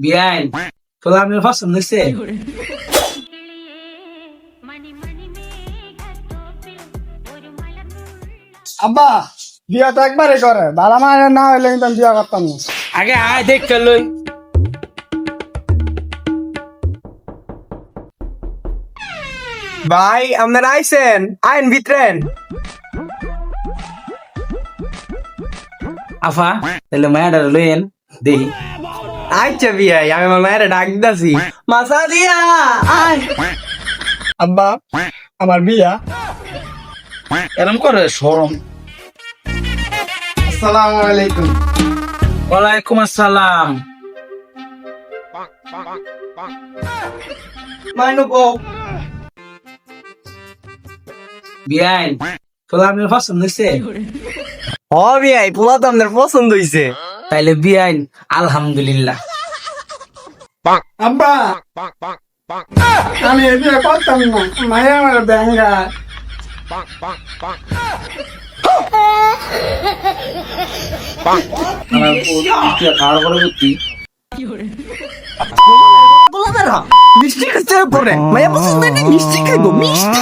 বিয়াইন তোলা আমি পছন্দ হয়েছে। আব্বা বিয়া তো একবারে করে ভালো মানে না হইলে কিন্তু আমি বিয়া করতাম না। আগে আয় দেখ লই। ভাই আপনারা আইছেন, আইন ভিতরেন। আফা তাহলে মায়াডার লইয়েন দেই। আচ্ছা বিয়াই, আমি আমার মায়ের ডাক দিতাছি। মাসা দিয়া আয়। আব্বা আমার বিয়া। এরম করে শরম। আসসালামু আলাইকুম। ওয়ালাইকুম আসসালাম। মাইনু কো বিয়াইন তোলা আমি পছন্দ হয়েছে। হ বিয়াই, পোলা তো আপনার পছন্দ হইছে। তাইলে বিয়াইন আলহামদুলিল্লাহ। আব্বা আমি এই বিয়া করতাম না, মায়া আমার ব্যাঙ্গা। আমার খাওয়ার পরবর্তী মিষ্টি খেতে পরে মায়া পছন্দ মিষ্টি খাইবো মিষ্টি।